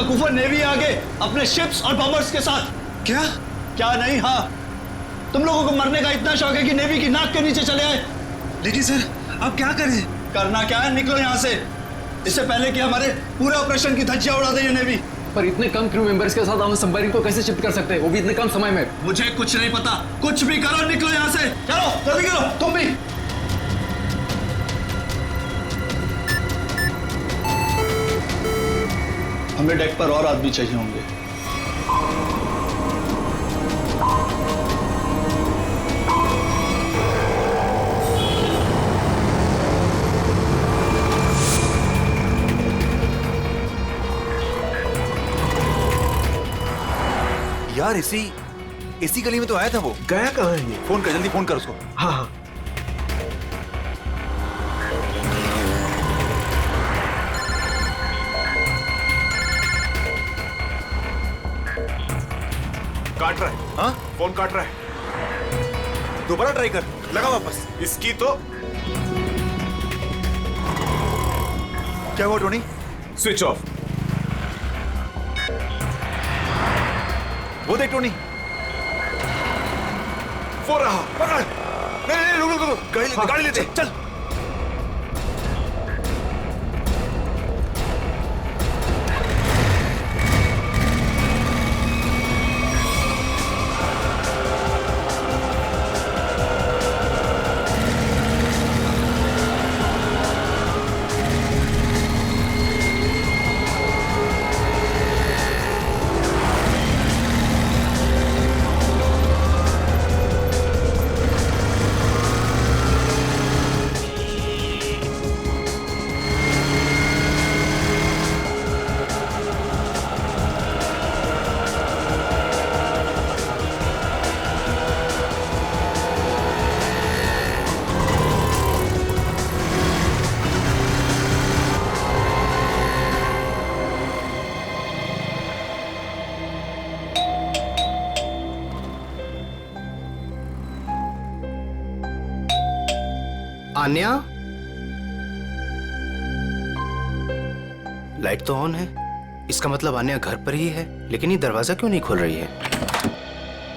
बेवकूफों navy आगे अपने ships और बॉम्बर्स के साथ। क्या क्या नहीं, हाँ तुम लोगों को मरने का इतना शौक है कि नेवी की नाक के नीचे चले आए। लेकिन सर अब क्या करें? करना क्या है, निकलो यहाँ से, इससे पहले कि हमारे पूरे ऑपरेशन की धज्जियां उड़ा दे ये नेवी। पर इतने कम क्रू मेंबर्स के साथ हम सबमरीन को कैसे शिफ्ट कर सकते हैं, वो भी इतने कम समय में? मुझे कुछ नहीं पता, कुछ भी करो, निकलो यहाँ से, चलो जल्दी करो, तुम भी। हमें डेक पर और आदमी चाहिए होंगे। यार इसी गली में तो आया था वो। गया कहाँ है ये? फोन कर, जल्दी फोन कर उसको। हाँ हाँ। काट रहा है। हाँ फोन काट रहा है। दोबारा ट्राई कर, लगा वापस। इसकी तो क्या हुआ टोनी? Switch off. वो देख टोनी, वो रहा। पकड़। नहीं रुक, गाड़ी लेते चल। आन्या, लाइट तो ऑन है, इसका मतलब आन्या घर पर ही है, लेकिन ये दरवाजा क्यों नहीं खोल रही है?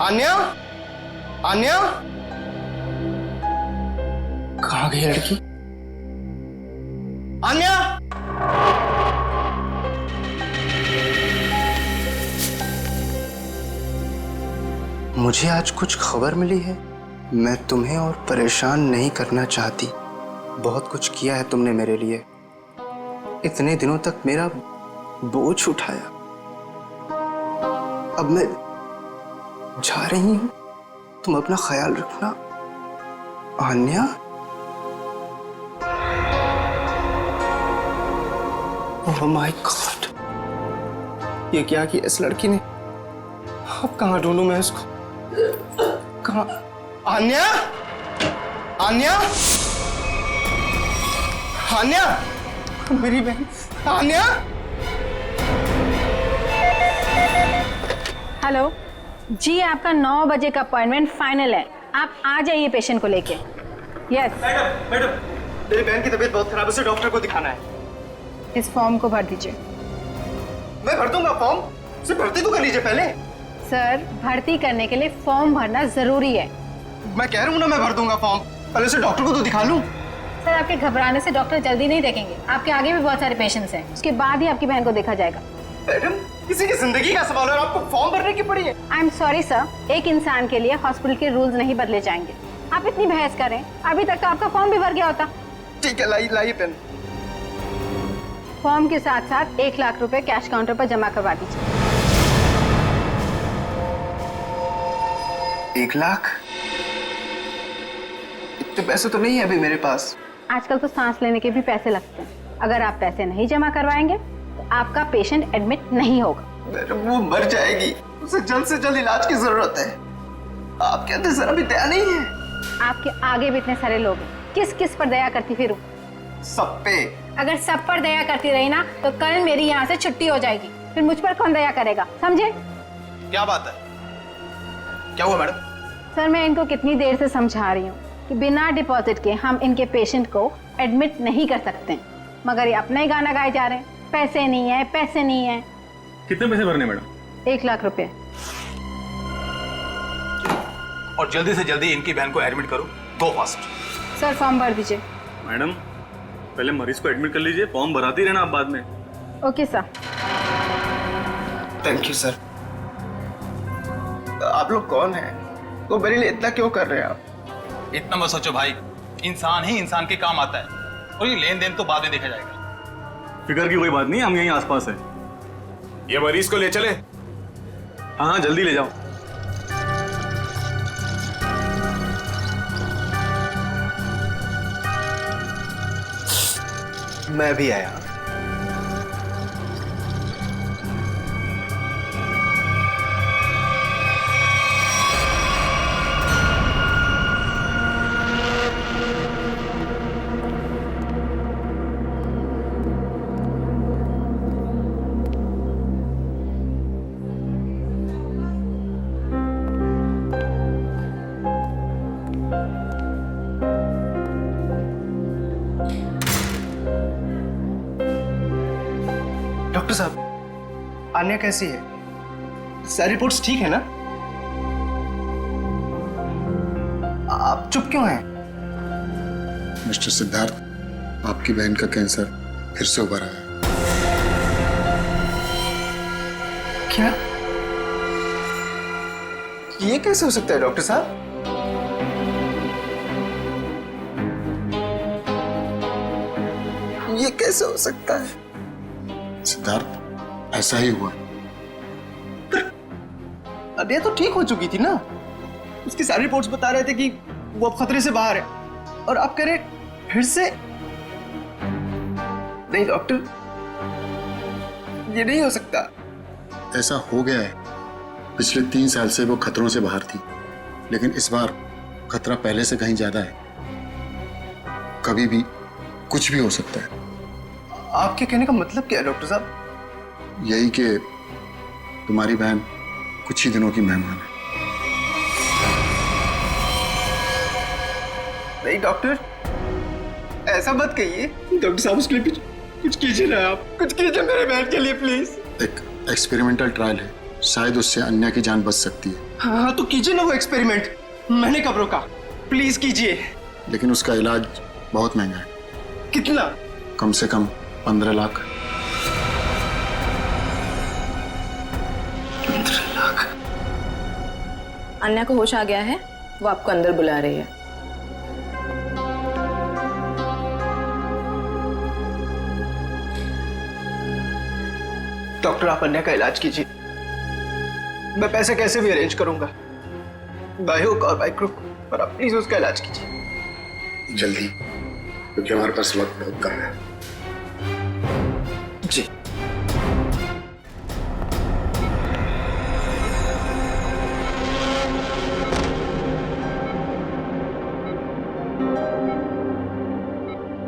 आन्या, आन्या, कहाँ गई लड़की? आन्या, मुझे आज कुछ खबर मिली है। मैं तुम्हें और परेशान नहीं करना चाहती। बहुत कुछ किया है तुमने मेरे लिए, इतने दिनों तक मेरा बोझ उठाया। अब मैं जा रही हूं, तुम अपना ख्याल रखना आन्या। ओह माय गॉड, ये क्या किया इस लड़की ने? अब कहाँ ढूंढूं मैं इसको? कहाँ? आन्या, आन्या, आन्या, मेरी बहन आन्या। हेलो जी, आपका 9 बजे का अपॉइंटमेंट फाइनल है, आप आ जाइए पेशेंट को लेके। यस मैडम, मेरी बहन की तबीयत बहुत खराब है, उसे डॉक्टर को दिखाना है। इस फॉर्म को भर दीजिए। मैं भर दूंगा फॉर्म, उसे भर्ती तो कर लीजिए पहले। सर, भर्ती करने के लिए फॉर्म भरना जरूरी है। मैं कह रहा हूँ ना, मैं भर दूंगा फॉर्म, पहले उसे डॉक्टर को तो दिखा लूं। सर, आपके घबराने से डॉक्टर जल्दी नहीं देखेंगे, आपके आगे भी बहुत सारे पेशेंट्स हैं, उसके बाद ही आपकी बहन को देखा जाएगा। मैडम, किसी की जिंदगी का सवाल है और आपको फॉर्म भरने की पड़ी है। आई एम सॉरी सर, एक इंसान के लिए हॉस्पिटल के रूल्स नहीं बदले जाएंगे। आप इतनी बहस करें, अभी तक तो आपका फॉर्म भी भर गया होता। ठीक है, लाइए पेन। फॉर्म के साथ साथ 1 लाख रुपए कैश काउंटर पर जमा करवा दीजिए। 1 लाख? इतने पैसे तो नहीं है अभी मेरे पास। आजकल तो सांस लेने के भी पैसे लगते हैं, अगर आप पैसे नहीं जमा करवाएंगे तो आपका पेशेंट एडमिट नहीं होगा। मैडम, वो मर जाएगी, उसे जल्द से जल्द इलाज की जरूरत है। आप कहते जरा भी दया नहीं है? आपके आगे भी इतने सारे लोग हैं, किस किस पर दया करती फिरूं? सब पे। अगर सब पर दया करती रही ना तो कल मेरी यहाँ से छुट्टी हो जाएगी, फिर मुझ पर कौन दया करेगा, समझे? क्या बात है? क्या हुआ मैडम? सर, मैं इनको कितनी देर से समझा रही हूँ कि बिना डिपॉजिट के हम इनके पेशेंट को एडमिट नहीं कर सकते, मगर ये अपना ही गाना गाए जा रहे हैं, पैसे नहीं है, पैसे नहीं है। कितने पैसे भरने मैडम? 1 लाख रुपए। और जल्दी से जल्दी इनकी बहन को एडमिट करो, गो फास्ट। सर फॉर्म भर दीजिए। मैडम पहले मरीज को एडमिट कर लीजिए, फॉर्म भराते ही रहना आप बाद में। Okay sir. Thank you sir. आप लोग कौन हैं? वो मेरे लिए इतना क्यों कर रहे हैं आप? इतना मत सोचो भाई, इंसान ही इंसान के काम आता है, और ये लेन देन तो बाद में देखा जाएगा। फिक्र की कोई बात नहीं, हम यहीं आसपास है। ये मरीज को ले चले। हाँ जल्दी ले जाओ। मैं भी आया। डॉक्टर साहब, आन्या कैसी है? सारी रिपोर्ट्स ठीक है ना? आप चुप क्यों हैं? मिस्टर सिद्धार्थ, आपकी बहन का कैंसर फिर से उभरा है। क्या? ये कैसे हो सकता है डॉक्टर साहब? ये कैसे हो सकता है? सिद्धार्थ, ऐसा ही हुआ। अरे तो ठीक हो चुकी थी ना। उसकी सारी रिपोर्ट्स बता रहे थे कि वो अब खतरे से बाहर है, और आप कह रहे फिर से? नहीं डॉक्टर, ये नहीं हो सकता। ऐसा हो गया है। पिछले 3 साल से वो खतरों से बाहर थी, लेकिन इस बार खतरा पहले से कहीं ज्यादा है। कभी भी कुछ भी हो सकता है। आपके कहने का मतलब क्या है डॉक्टर साहब? यही कि तुम्हारी बहन कुछ ही दिनों की मेहमान है। नहीं डॉक्टर, ऐसा मत कहिए। डॉक्टर साहब, उसके लिए कुछ कीजिए ना, आप कुछ कीजिए मेरे बहन के लिए प्लीज। एक एक्सपेरिमेंटल ट्रायल है, शायद उससे अन्या की जान बच सकती है। हाँ तो कीजिए ना वो एक्सपेरिमेंट। मैंने कब रोका? प्लीज कीजिए। लेकिन उसका इलाज बहुत महंगा है। कितना? कम से कम 15 लाख। 15 लाख? अन्या को होश आ गया है, वो आपको अंदर बुला रही है। डॉक्टर, आप अन्या का इलाज कीजिए। मैं पैसे कैसे भी अरेंज करूंगा, बाय हुक और बाय क्रुक, पर आप प्लीज उसका इलाज कीजिए जल्दी, क्योंकि हमारे पास वक्त बहुत कम है। जी।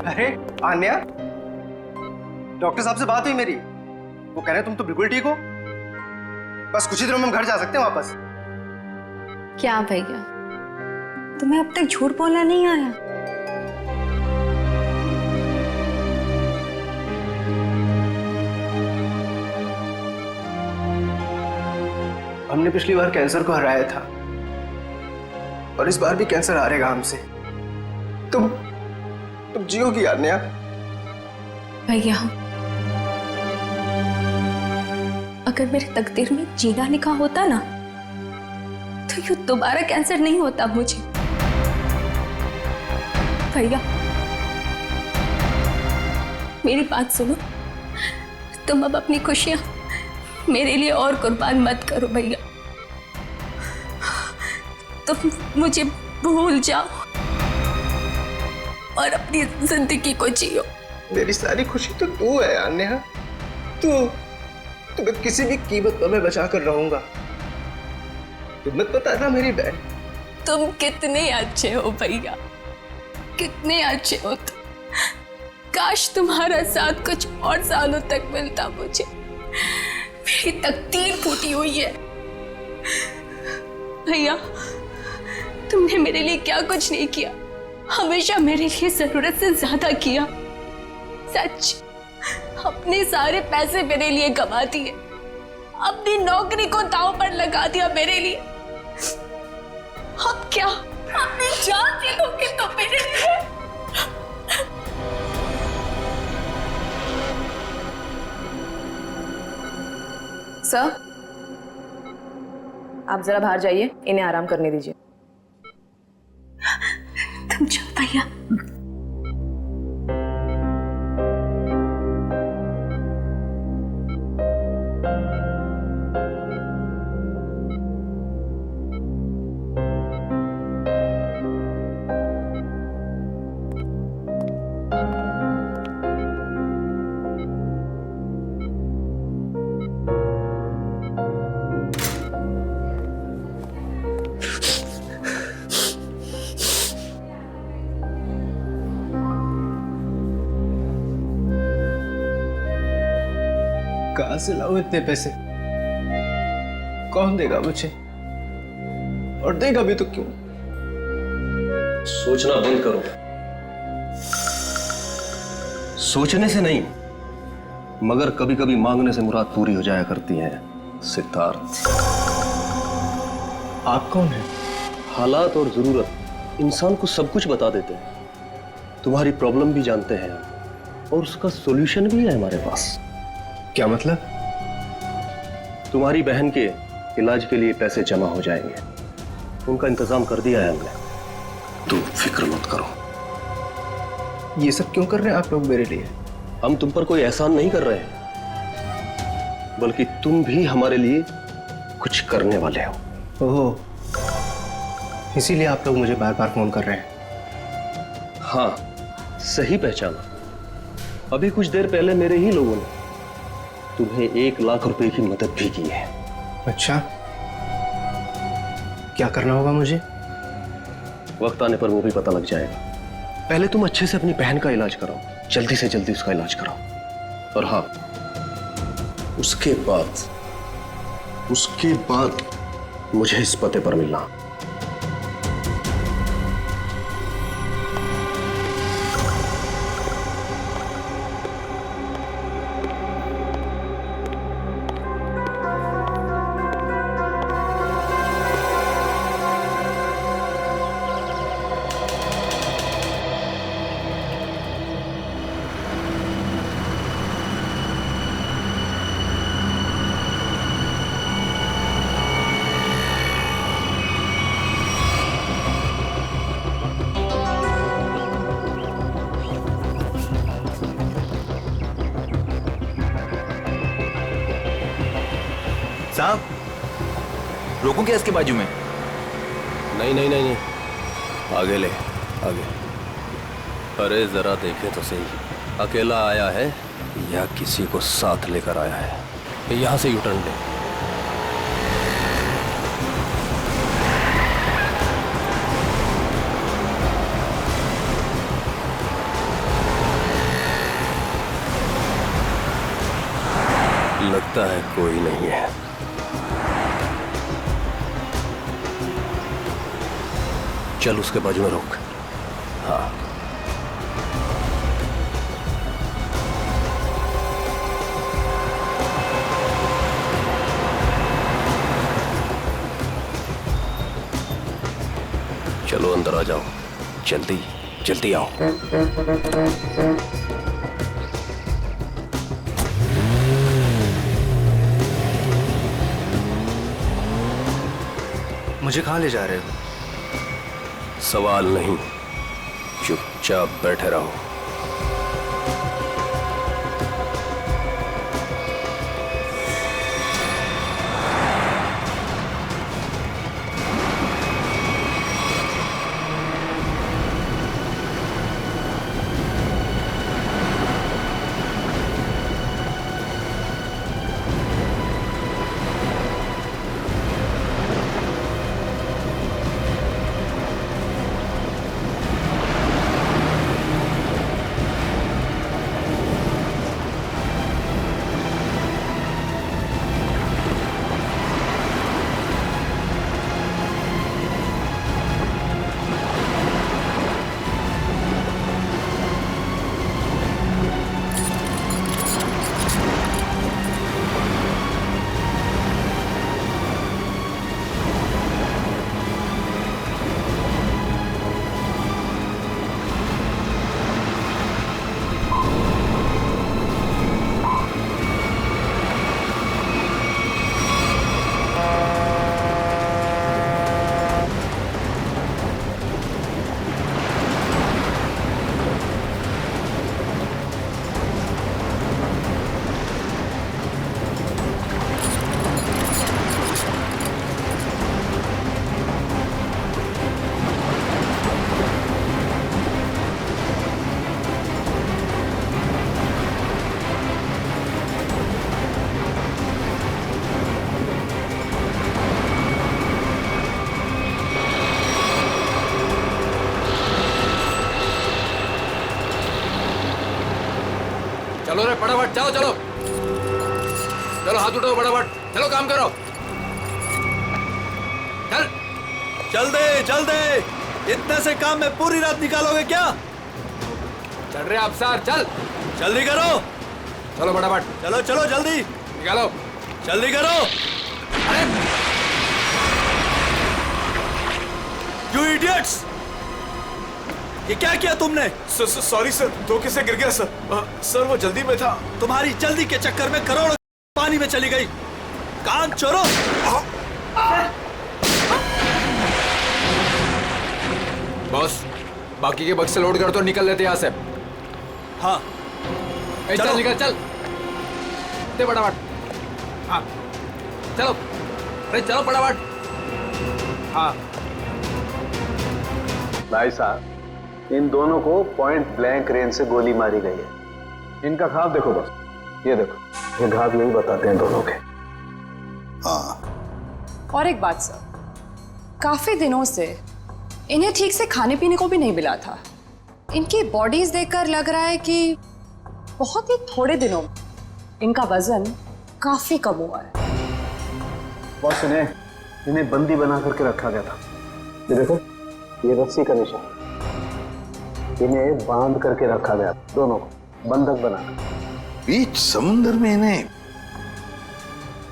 अरे आन्या, डॉक्टर साहब से बात हुई मेरी। वो कह रहे तुम तो बिल्कुल ठीक हो, बस कुछ ही दिनों में हम घर जा सकते हैं वापस। क्या भैया, तुम्हें अब तक झूठ बोलना नहीं आया? हमने पिछली बार कैंसर को हराया था, और इस बार भी कैंसर हारेगा हमसे। तुम जियोगी आन्या। भैया, अगर मेरे तकदीर में जीना लिखा होता ना, तो यूं दोबारा कैंसर नहीं होता मुझे। भैया मेरी बात सुनो, तुम अब अपनी खुशियां मेरे लिए और कुर्बान मत करो भैया। तुम मुझे भूल जाओ और अपनी जिंदगी को जियो। मेरी सारी खुशी तो तू है अन्या। तुम्हें किसी भी कीमत पर मैं बचा कर रहूंगा। तुम मत बताना मेरी बहन। तुम कितने अच्छे हो भैया, कितने अच्छे हो तुम। काश तुम्हारा साथ कुछ और सालों तक मिलता मुझे। मेरी तकदीर फूटी हुई है भैया। तुमने मेरे लिए क्या कुछ नहीं किया, हमेशा मेरे लिए जरूरत से ज्यादा किया। सच, अपने सारे पैसे मेरे लिए गवा दिए, अपनी नौकरी को दांव पर लगा दिया मेरे लिए। अब क्या अपनी जान दे दोगे तो मेरे लिए? सर, आप जरा बाहर जाइए, इन्हें आराम करने दीजिए। तुम जाओ भैया। कहां से लाऊं इतने पैसे? कौन देगा मुझे? और देगा भी तो क्यों? सोचना बंद करो। सोचने से नहीं, मगर कभी कभी मांगने से मुराद पूरी हो जाया करती है सिद्धार्थ। आप कौन हैं? हालात और जरूरत इंसान को सब कुछ बता देते हैं। तुम्हारी प्रॉब्लम भी जानते हैं और उसका सॉल्यूशन भी है हमारे पास। क्या मतलब? तुम्हारी बहन के इलाज के लिए पैसे जमा हो जाएंगे, उनका इंतजाम कर दिया है हमने। तुम फिक्र मत करो। ये सब क्यों कर रहे हैं आप लोग मेरे लिए? हम तुम पर कोई एहसान नहीं कर रहे हैं, बल्कि तुम भी हमारे लिए कुछ करने वाले हो। ओह, इसीलिए आप लोग मुझे बार बार फोन कर रहे हैं। हाँ, सही पहचाना। अभी कुछ देर पहले मेरे ही लोगों ने तुम्हें 1 लाख रुपए की मदद भी की है। अच्छा, क्या करना होगा मुझे? वक्त आने पर वो भी पता लग जाएगा। पहले तुम अच्छे से अपनी बहन का इलाज कराओ, जल्दी से जल्दी उसका इलाज कराओ। और हाँ, उसके बाद मुझे इस पते पर मिलना। साहब, रोकूं क्या इसके बाजू में? नहीं नहीं नहीं नहीं, आगे ले, आगे। अरे जरा देखे तो सही, अकेला आया है या किसी को साथ लेकर आया है? यहां से यूटर्न ले। लगता है कोई नहीं है। चल उसके बाजू में रोक। हाँ, चलो अंदर आ जाओ, जल्दी जल्दी आओ। मुझे कहाँ ले जा रहे हो? सवाल नहीं, चुपचाप बैठे रहो। चलो रे फटाफट, चलो चलो चलो, हाथ उठाओ फटाफट, चलो काम करो, चल चल दे, इतने से काम में पूरी रात निकालोगे क्या? चल रहे अफसर, चल जल्दी करो, चलो फटाफट, चलो चलो जल्दी निकालो, जल्दी करो। अरे यू इडियट्स, ये क्या किया तुमने? सॉरी सर, धोखे से गिर गया सर। सर वो जल्दी में था। तुम्हारी जल्दी के चक्कर में करोड़ों पानी में चली गई। कान चोरों। बॉस, बाकी के बक्से लोड कर दो, निकल लेते यहाँ से। हाँ चल निकल, चल दे फटाफट। हाँ चलो, अरे चलो फटाफट। हाँ भाई साहब, इन दोनों को पॉइंट ब्लैंक रेंज से गोली मारी गई है। इनका घाव देखो बस, ये देखो, ये घाव यही बताते हैं दोनों के। हाँ। और एक बात सर, काफी दिनों से इन्हें ठीक से खाने पीने को भी नहीं मिला था। इनकी बॉडीज देखकर लग रहा है कि बहुत ही थोड़े दिनों में इनका वजन काफी कम हुआ है। बॉस, इन्हें बंदी बना करके रखा गया था। ये देखो, ये रस्सी का निशान, इन्हें बांध करके रखा गया, दोनों को बंधक बनाकर। बीच समुद्र में इन्हें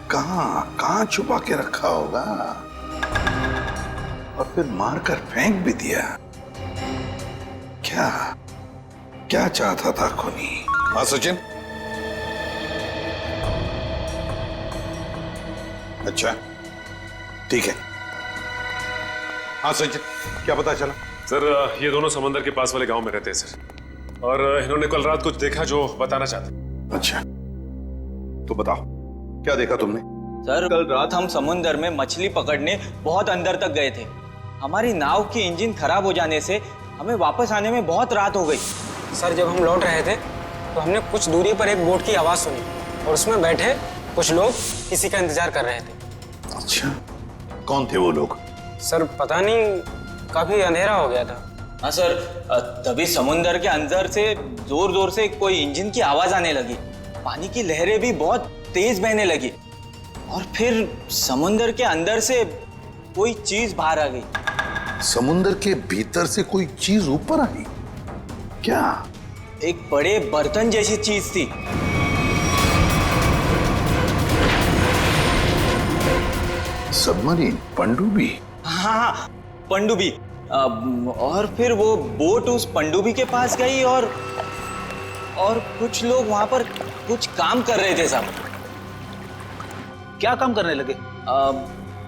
कहां छुपा के रखा होगा और फिर मारकर फेंक भी दिया। क्या चाहता था खूनी? हाँ सचिन? अच्छा ठीक है। हाँ सचिन, क्या पता चला? सर ये दोनों समंदर के पास वाले गांव में रहते हैं सर, और इन्होंने कल रात कुछ देखा जो बताना चाहते। अच्छा तो बताओ, क्या देखा तुमने? सर कल रात हम समुंदर में मछली पकड़ने बहुत अंदर तक गए थे। हमारी नाव की इंजन खराब हो जाने से हमें वापस आने में बहुत रात हो गई। सर जब हम लौट रहे थे तो हमने कुछ दूरी पर एक बोट की आवाज सुनी और उसमें बैठे कुछ लोग किसी का इंतजार कर रहे थे। अच्छा, कौन थे वो लोग? सर पता नहीं, काफी अंधेरा हो गया था। हाँ सर, तभी समुंदर के अंदर से जोर जोर से कोई इंजन की आवाज आने लगी। पानी की लहरें भी बहुत तेज बहने लगी और फिर समुंदर के अंदर से कोई चीज बाहर आ गई। समुंदर के भीतर से कोई चीज ऊपर आई? क्या? एक बड़े बर्तन जैसी चीज थी। सबमरीन, पनडुब्बी? हाँ, पनडुब्बी। और फिर वो बोट उस पनडुब्बी के पास गई और कुछ लोग वहां पर कुछ काम कर रहे थे साहब। क्या काम करने लगे?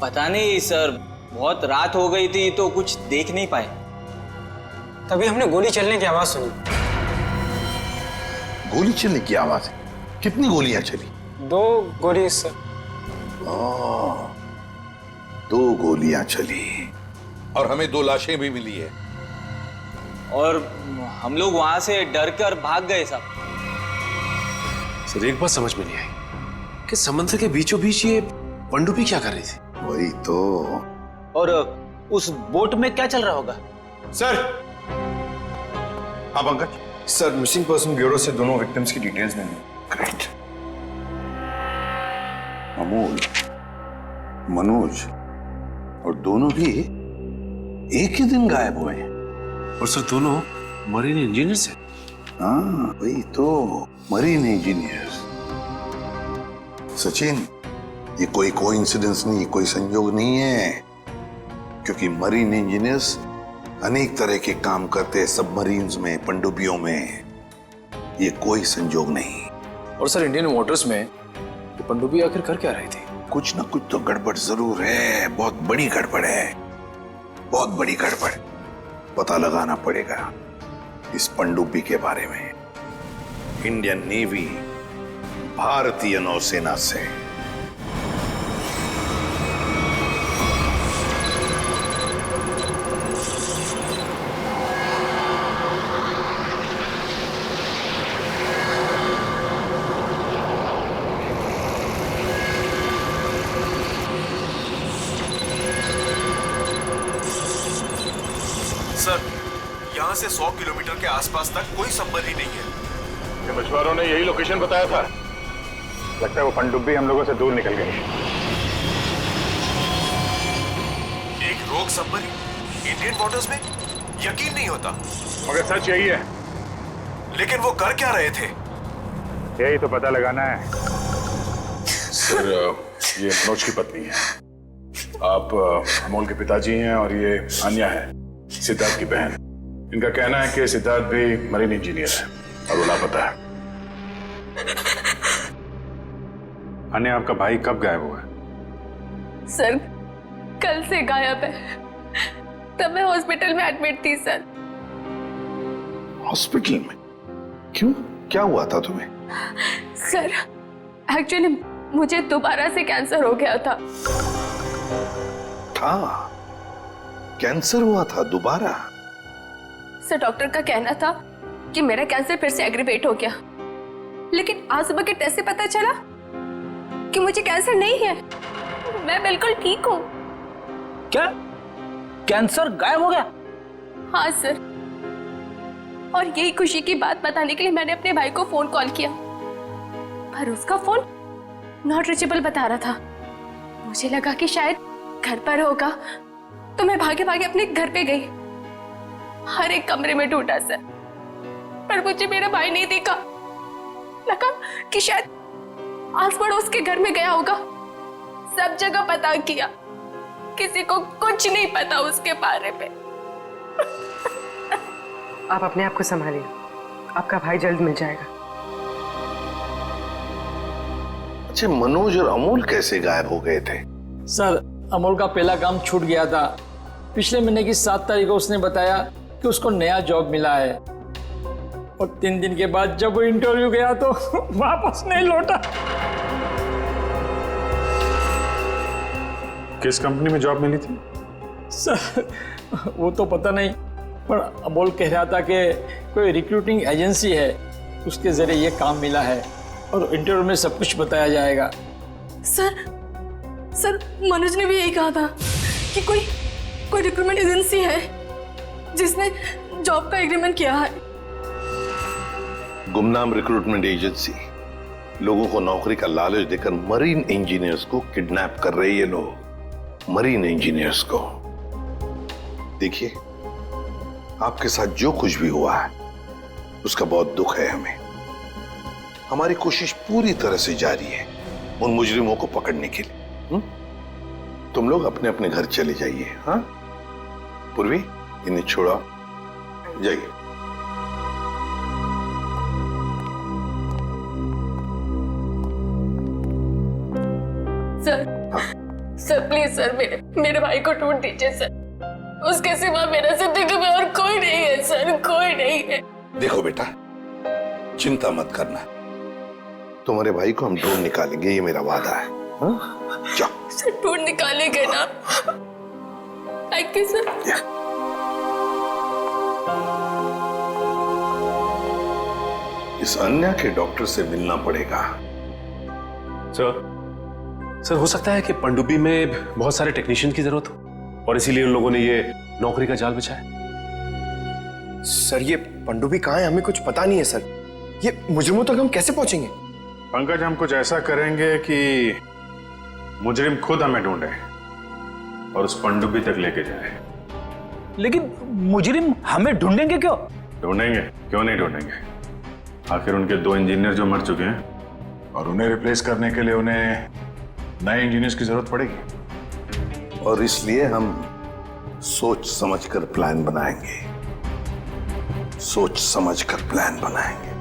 पता नहीं सर, बहुत रात हो गई थी तो कुछ देख नहीं पाए। तभी हमने गोली चलने की आवाज सुनी। गोली चलने की आवाज? कितनी गोलियां चली? 2 गोली सर। 2 गोलियां चली और हमें 2 लाशें भी मिली है। और हम लोग वहां से डर कर भाग गए साहब। सर एक बात समझ में नहीं आई कि समुद्र के बीचों बीच ये पनडुब्बी क्या कर रही थी? वही तो। और उस बोट में क्या चल रहा होगा? सर। हाँ Pankaj? Sir missing person bureau से दोनों विक्टिम्स की डिटेल्स मिली। ग्रेट। अमोल, मनोज और दोनों भी एक ही दिन गायब हुए हैं। और सर दोनों मरीन इंजीनियर्स हैं। हाँ वही तो, मरीन इंजीनियर्स। सचिन, ये कोई कोइंसिडेंस नहीं, कोई संयोग नहीं है, क्योंकि मरीन इंजीनियर्स अनेक तरह के काम करते हैं सबमरीन्स में, पनडुब्बियों में। ये कोई संयोग नहीं। और सर इंडियन वाटर्स में ये पनडुब्बी आखिर कर क्या रही थी? कुछ ना कुछ तो गड़बड़ जरूर है, बहुत बड़ी गड़बड़ है, बहुत बड़ी गड़बड़। पता लगाना पड़ेगा इस पनडुब्बी के बारे में। इंडियन नेवी, भारतीय नौसेना से। सर यहाँ से 100 किलोमीटर के आसपास तक कोई सबमरीन नहीं है। ये मछुआरों ने यही लोकेशन बताया था। लगता है वो पनडुब्बी हम लोगों से दूर निकल गई। एक रोग सबमरीन इंडियन वाटर्स में, यकीन नहीं होता। मगर सच यही है। लेकिन वो कर क्या रहे थे? यही तो पता लगाना है। सर, ये मनोज की पत्नी है। आप अमोल के पिताजी हैं और ये अन्या है, सिद्धार्थ की बहन। इनका कहना है कि सिद्धार्थ भी मरीन इंजीनियर है और वो लापता है। अन्या, आपका भाई कब गायब हुआ है? सर, कल से गायब है। तब मैं हॉस्पिटल में एडमिट थी सर। हॉस्पिटल में? क्यों? क्या हुआ था तुम्हें? सर, एक्चुअली मुझे दोबारा से कैंसर हो गया था। कैंसर हुआ था दोबारा? सर, डॉक्टर का कहना था कि मेरा कैंसर फिर से एग्रीवेट हो गया, लेकिन आज सुबह के टेस्ट से पता चला कि मुझे कैंसर नहीं है। मैं बिल्कुल ठीक हूँ। क्या कैंसर गायब हो गया? हाँ सर, और यही खुशी की बात बताने के लिए मैंने अपने भाई को फोन कॉल किया, पर उसका फोन नॉट रीचेबल बता रहा था। मुझे लगा कि शायद घर पर होगा, तो मैं भागे भागे अपने घर पे गई। हर एक कमरे में ढूंढा सर, पर मुझे मेरा भाई नहीं दिखा। लगा कि शायद आस पड़ोस के घर में गया होगा। सब जगह पता किया, किसी को कुछ नहीं पता उसके बारे में। आप अपने आप को संभालिए, आपका भाई जल्द मिल जाएगा। अच्छा, मनोज और अमोल कैसे गायब हो गए थे? सर, अमोल का पहला काम छूट गया था। पिछले महीने की 7 तारीख को उसने बताया कि उसको नया जॉब मिला है, और 3 दिन के बाद जब वो इंटरव्यू गया तो वापस नहीं लौटा। किस कंपनी में जॉब मिली थी? सर, वो तो पता नहीं, पर अमोल कह रहा था कि कोई रिक्रूटिंग एजेंसी है, उसके जरिए ये काम मिला है और इंटरव्यू में सब कुछ बताया जाएगा। सर, मनोज ने भी यही कहा था कि कोई रिक्रूटमेंट एजेंसी है जिसने जॉब का एग्रीमेंट किया है। गुमनाम रिक्रूटमेंट एजेंसी लोगों को नौकरी का लालच देकर मरीन इंजीनियर्स को किडनैप कर रहे हैं। ये लोग मरीन इंजीनियर्स को। देखिए, आपके साथ जो कुछ भी हुआ है उसका बहुत दुख है हमें। हमारी कोशिश पूरी तरह से जारी है उन मुजरिमों को पकड़ने के लिए। तुम लोग अपने अपने घर चले जाइए। हाँ पूर्वी, इन्हें छोड़ा जाइए। सर प्लीज सर, मेरे भाई को ढूंढ दीजिए सर। उसके सिवा मेरा जिंदगी में और कोई नहीं है सर, कोई नहीं है। देखो बेटा, चिंता मत करना, तुम्हारे भाई को हम ढूंढ निकालेंगे, ये मेरा वादा है। जाओ सर, ढूंढ निकालेंगे ना? Thank you sir. इस अन्या के डॉक्टर से मिलना पड़ेगा। सर, हो सकता है कि पनडुब्बी में बहुत सारे टेक्नीशियन की जरूरत हो और इसीलिए उन लोगों ने ये नौकरी का जाल बिछाया। सर, ये पनडुब्बी कहाँ है? हमें कुछ पता नहीं है सर। ये मुजरिमों तक हम कैसे पहुंचेंगे? पंकज, हम कुछ ऐसा करेंगे कि मुजरिम खुद हमें ढूंढे और उस पनडुब्बी तक लेके जाए। लेकिन मुजरिम हमें ढूंढेंगे क्यों? ढूंढेंगे, क्यों नहीं ढूंढेंगे? आखिर उनके 2 इंजीनियर जो मर चुके हैं और उन्हें रिप्लेस करने के लिए उन्हें नए इंजीनियर्स की जरूरत पड़ेगी। और इसलिए हम सोच समझकर प्लान बनाएंगे, सोच समझकर प्लान बनाएंगे।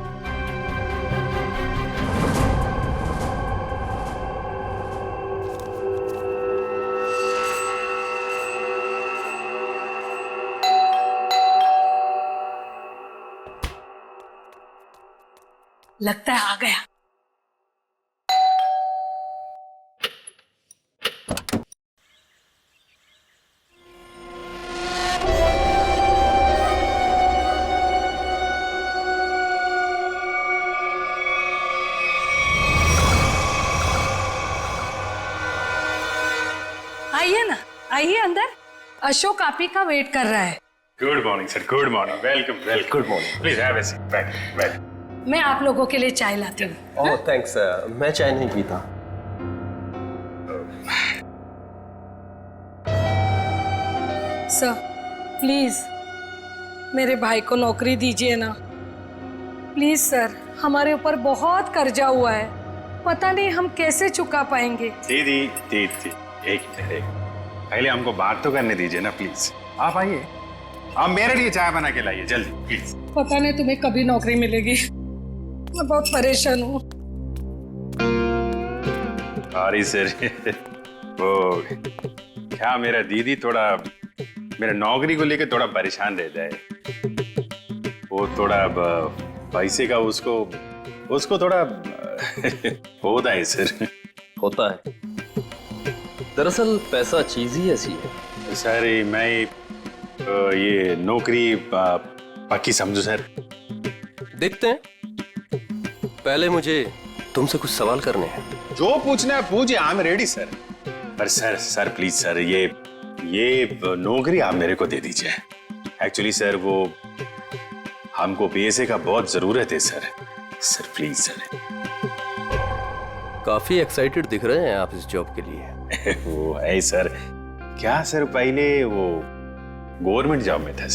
लगता है आ गया। आइए ना, आइए अंदर। अशोक आप ही का वेट कर रहा है। Good morning sir, good morning. Welcome welcome. Good morning. Please have a seat. बैठ। मैं आप लोगों के लिए चाय लाती हूँ। ओह थैंक्स, मैं चाय नहीं पीता। सर प्लीज मेरे भाई को नौकरी दीजिए ना, प्लीज सर। हमारे ऊपर बहुत कर्जा हुआ है, पता नहीं हम कैसे चुका पाएंगे। दीदी दीदी एक पहले हमको बात तो करने दीजिए ना प्लीज। आप आइए, आप मेरे लिए चाय बना के लाइए जल्दी प्लीज। पता नहीं तुम्हें कभी नौकरी मिलेगी, मैं बहुत परेशान हूँ। Sorry sir. वो क्या मेरा दीदी थोड़ा मेरा नौकरी को लेकर थोड़ा परेशान रहता है। वो थोड़ा पैसे का उसको थोड़ा होता है सर। होता है, दरअसल पैसा चीज ही ऐसी है। सर मैं ये नौकरी पक्की समझू सर। देखते हैं, पहले मुझे तुमसे कुछ सवाल करने हैं। जो पूछना है पूछिए, आई एम रेडी सर। पर सर प्लीज सर ये नौकरी आप मेरे को दे दीजिए। एक्चुअली सर वो हमको पैसे का बहुत जरूरत है सर। Sir please sir. काफी एक्साइटेड दिख रहे हैं आप इस जॉब के लिए। वो है सर, क्या सर पहले वो गवर्नमेंट जॉब में था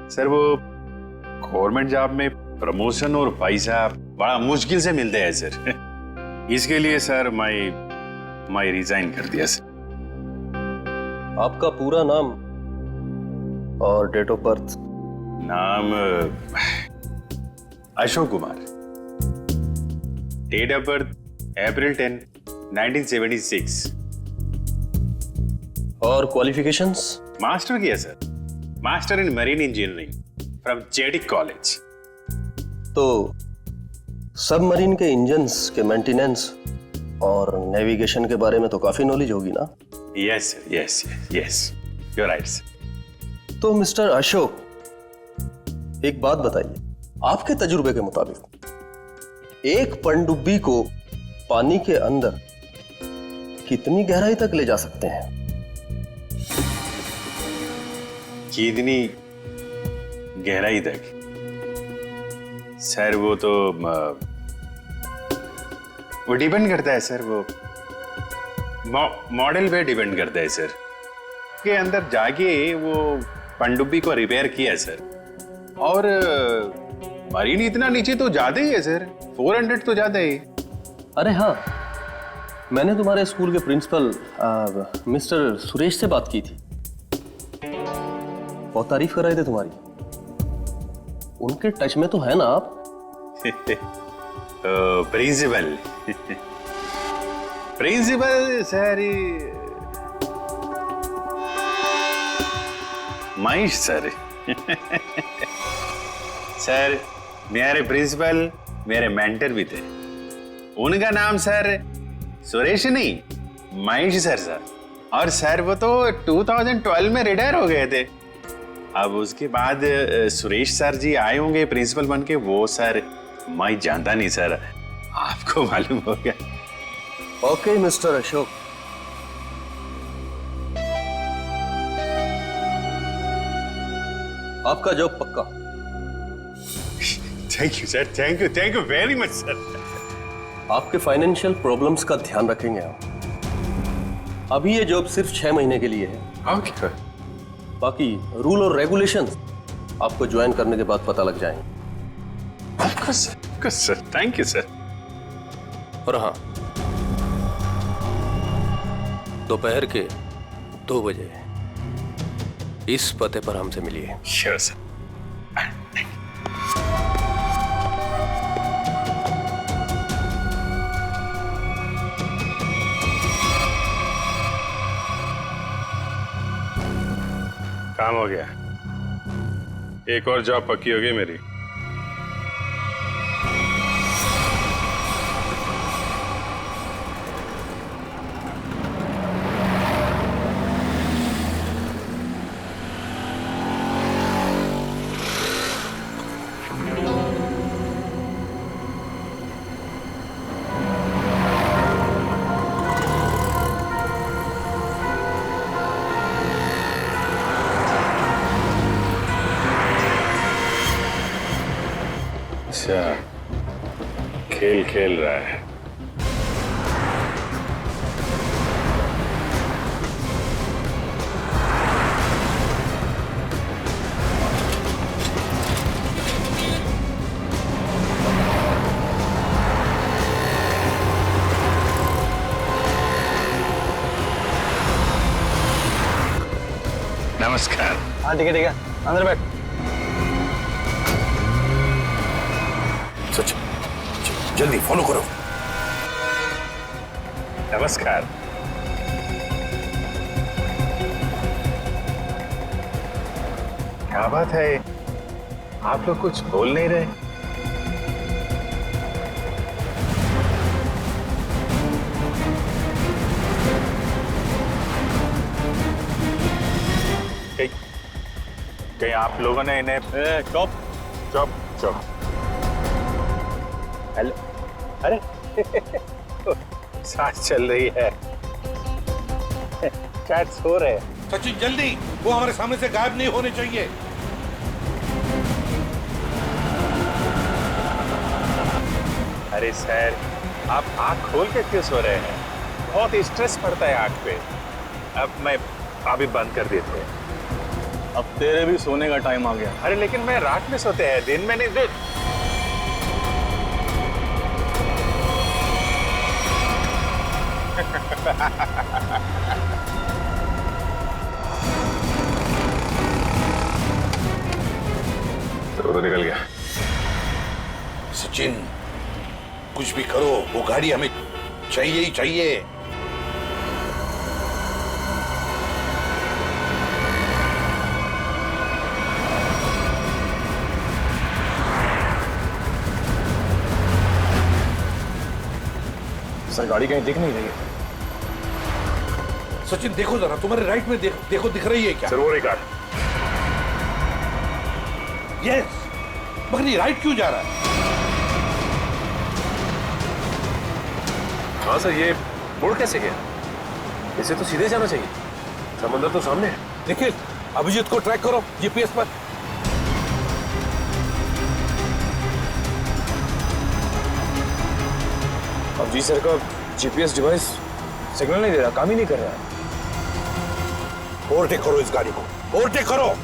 सर वो गवर्नमेंट जॉब में प्रमोशन और पैसा बड़ा मुश्किल से मिलते हैं सर। इसके लिए सर मैं रिजाइन कर दिया सर। आपका पूरा नाम और डेट ऑफ बर्थ? नाम Ashok Kumar, date of birth April 10, 1976। और क्वालिफिकेशंस? मास्टर किया sir, master in marine engineering from Jetic college. तो सबमरीन के इंजन्स के मेंटेनेंस और नेविगेशन के बारे में तो काफी नॉलेज होगी ना? Yes sir, yes you are right sir. तो मिस्टर अशोक, एक बात बताइए, आपके तजुर्बे के मुताबिक एक पनडुब्बी को पानी के अंदर कितनी गहराई तक ले जा सकते हैं? कितनी गहराई तक? सर वो तो वो डिपेंड करता है सर। वो मॉडल पे डिपेंड करता है सर। के अंदर जाके वो पनडुब्बी को रिपेयर किया सर। और मरीन इतना नीचे तो ज्यादा ही है सर, 400 तो ज्यादा ही। अरे हाँ, मैंने तुम्हारे स्कूल के प्रिंसिपल मिस्टर सुरेश से बात की थी, बहुत तारीफ कर रहे थे तुम्हारी। उनके टच में तो है ना आप? Principal principal sir Mahesh sir. Sir मेरे प्रिंसिपल मेरे मेंटर भी थे, उनका नाम सर सुरेश नहीं महेश सर। और सर वो तो 2012 में रिटायर हो गए थे। अब उसके बाद सुरेश सर जी आए होंगे प्रिंसिपल बन के। वो सर मैं जानता नहीं सर, आपको मालूम हो गया। ओके मिस्टर अशोक, आपका जॉब पक्का। Thank you sir, thank you very much sir. आपके फाइनेंशियल प्रॉब्लम्स का ध्यान रखेंगे हम। अभी ये जॉब सिर्फ 6 महीने के लिए है। ओके। बाकी रूल और रेगुलेशंस आपको ज्वाइन करने के बाद पता लग जाएंगे। Of course sir, thank you sir. और हाँ, दोपहर के 2 बजे इस पते पर हमसे मिलिए। Sure sir. काम हो गया, एक और जॉब पक्की हो गई मेरी। अच्छा, खेल खेल रहा है। नमस्कार। हाँ ठीक है, अंदर बैठ। सच, जल्दी फॉलो करो। नमस्कार। क्या बात है, आप लोग कुछ बोल नहीं रहे? कहीं आप लोगों ने इन्हें चुप चुप चुप। हेलो, अरे सांस चल रही है, शायद सो रहे हैं। सचिन जल्दी, वो हमारे सामने से गायब नहीं होने चाहिए। अरे सर, आप आंख खोल के क्यों सो रहे हैं? बहुत स्ट्रेस पड़ता है आंख पे। अब मैं अभी बंद कर देते हैं। अब तेरे भी सोने का टाइम आ गया। अरे लेकिन मैं रात में सोते हैं, दिन में नहीं। देख तो निकल गया। सचिन, कुछ भी करो, वो गाड़ी हमें चाहिए ही चाहिए। सर गाड़ी कहीं दिख नहीं रही है। सचिन देखो जरा, तुम्हारे राइट में देखो दिख रही है क्या? सर वो रही कार। यस, मगर ये राइट क्यों जा रहा है? हाँ सर, ये मुड़ कैसे गया? इसे तो सीधे जाना चाहिए, समंदर तो सामने है। देखिए, अभिजीत को ट्रैक करो जीपीएस पर। अब जी सर का जीपीएस डिवाइस सिग्नल नहीं दे रहा, काम ही नहीं कर रहा है। ओवरटेक करो इस गाड़ी को, ओवरटेक करो।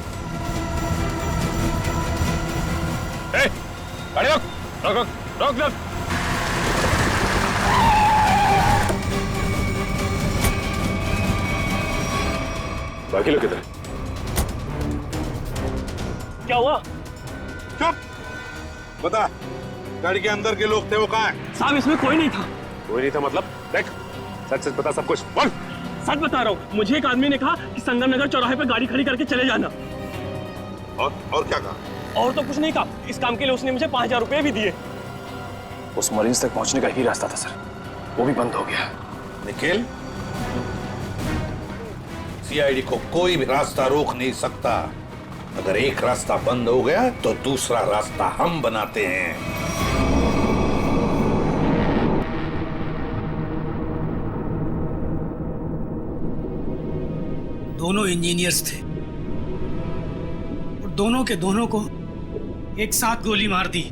गाड़ी रोक रोक रोक रोक रोक। बाकी लोग किधर? क्या हुआ? चुप, बता, गाड़ी के अंदर के लोग थे वो कहाँ हैं? साहब इसमें कोई नहीं था। कोई नहीं था मतलब? देख, सच सच बता सब कुछ, बोल। सच बता रहा हूँ, मुझे एक आदमी ने कहा कि संगम नगर चौराहे पे गाड़ी खड़ी करके चले जाना। और क्या कहा? और तो कुछ नहीं कहा, इस काम के लिए उसने मुझे 5000 रुपए भी दिए। उस मरीज तक पहुंचने का ही रास्ता था सर, वो भी बंद हो गया। निखिल, सीआईडी को कोई भी रास्ता रोक नहीं सकता। अगर एक रास्ता बंद हो गया तो दूसरा रास्ता हम बनाते हैं। दोनों इंजीनियर्स थे और दोनों के दोनों को एक साथ गोली मार दी।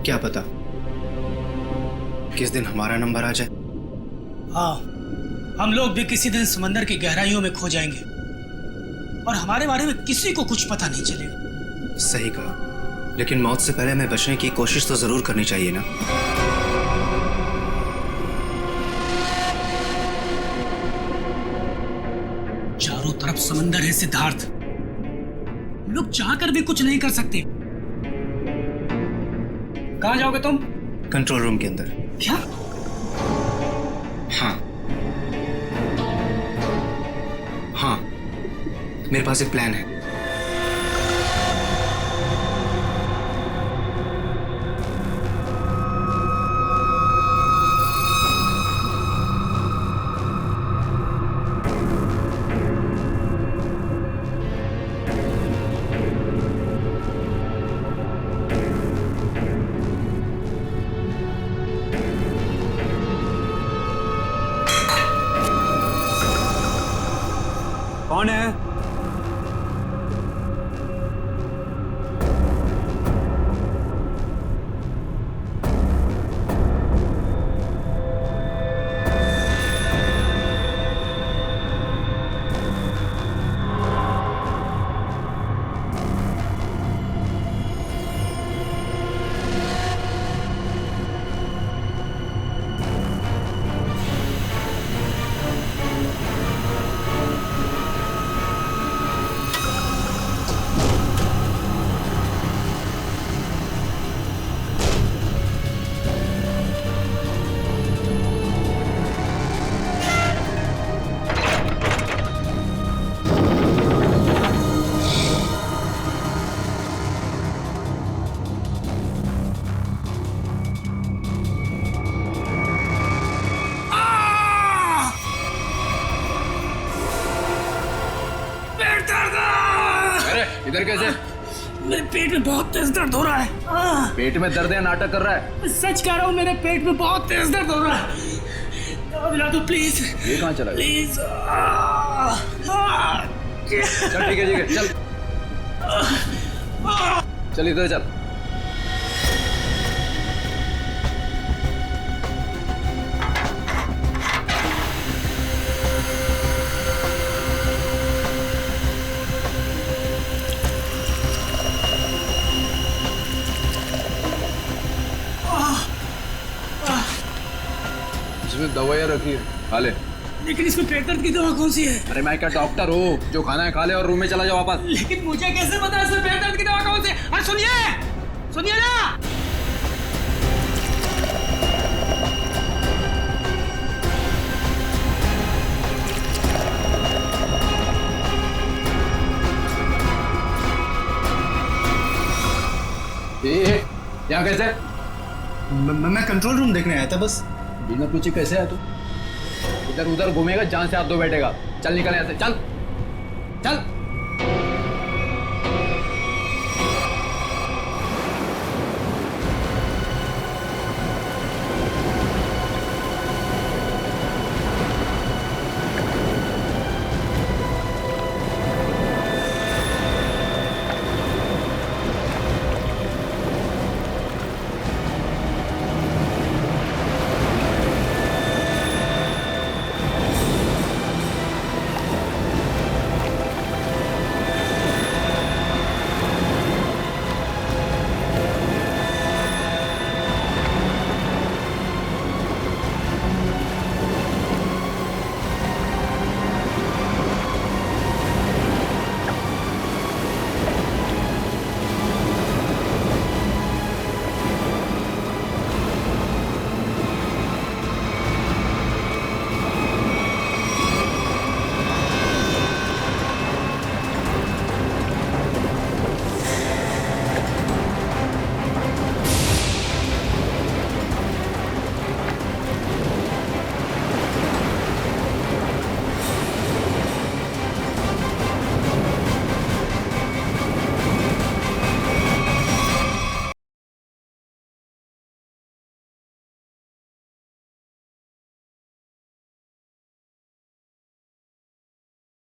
क्या पता किस दिन हमारा नंबर आ जाए। हाँ, हम लोग भी किसी दिन समंदर की गहराइयों में खो जाएंगे और हमारे बारे में किसी को कुछ पता नहीं चलेगा। सही कहा, लेकिन मौत से पहले हमें बचने की कोशिश तो जरूर करनी चाहिए ना। चारों तरफ समंदर है सिद्धार्थ, लोग चाहकर भी कुछ नहीं कर सकते। कहाँ जाओगे तुम? कंट्रोल रूम के अंदर। क्या? हाँ, मेरे पास एक प्लान है। कौन है? फिर कैसे? मेरे पेट में बहुत तेज दर्द हो रहा है। पेट में दर्द है, नाटक कर रहा है? सच कह रहा हूँ, मेरे पेट में बहुत तेज दर्द हो रहा है। दवा दिला दो प्लीज। ये कहाँ चला गया? प्लीज। चल ठीक है चल चल इधर चल। इसमें दवाइयाँ रखी है, खा ले। लेकिन इसमें पेट दर्द की दवा कौन सी है? अरे मैं क्या डॉक्टर हूँ? जो खाना है खा ले और रूम में चला जाओ वापस। लेकिन मुझे कैसे पता इसमें पेट दर्द की दवा कौन सी है? अरे सुनिए ना। यहाँ कैसे? मैं कंट्रोल रूम देखने आया था बस। बिना पूछे कैसे आया तू? इधर उधर घूमेगा, जान से हाथ धो बैठेगा। चल निकल यहाँ से, चल चल।